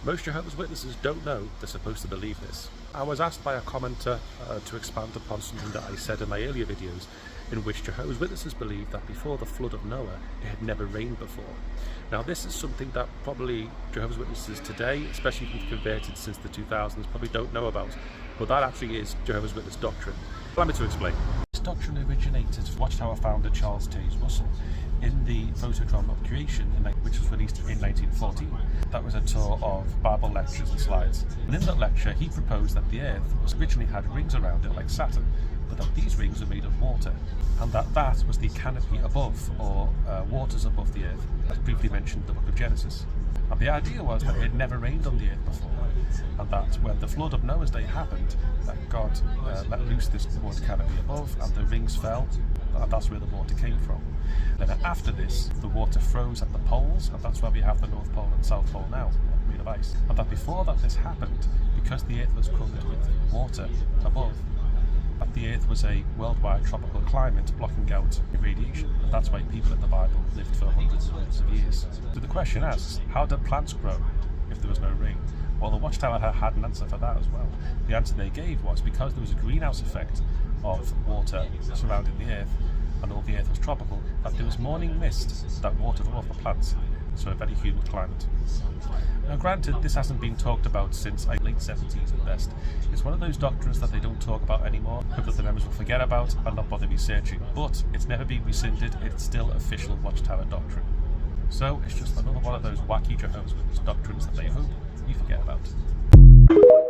Most Jehovah's Witnesses don't know they're supposed to believe this. I was asked by a commenter to expand upon something that I said in my earlier videos, in which Jehovah's Witnesses believe that before the flood of Noah, it had never rained before. Now this is something that probably Jehovah's Witnesses today, especially if you've converted since the 2000s, probably don't know about, but that actually is Jehovah's Witness doctrine. Allow me to explain. This doctrine originated from Watchtower founder Charles Taze Russell in the Photodrome of Creation, which was released in 1914. That was a tour of Bible lectures and slides. And in that lecture, he proposed that the Earth originally had rings around it like Saturn, but that these rings were made of water, and that was the canopy above, or waters above the Earth, as briefly mentioned in the book of Genesis. And the idea was that it had never rained on the Earth before, and that when the flood of Noah's day happened, that God let loose this water canopy above, and the rings fell, and that's where the water came from. Then after this, the water froze at the poles, and that's why we have the North Pole and South Pole now, made of ice. And that before that this happened, because the Earth was covered with water above, that the Earth was a worldwide tropical climate blocking out radiation, and that's why people in the Bible lived for hundreds of years. So the question asks, how did plants grow if there was no rain? Well, the Watchtower had an answer for that as well. The answer they gave was because there was a greenhouse effect of water surrounding the Earth, and all the Earth was tropical, that there was morning mist that watered all of the plants, so a very humid climate. Now granted, this hasn't been talked about since the late 70s at best. It's one of those doctrines that they don't talk about anymore, hope that the members will forget about and not bother researching, but it's never been rescinded, it's still official Watchtower doctrine. So it's just another one of those wacky Jehovah's Witness doctrines that they hope you forget about.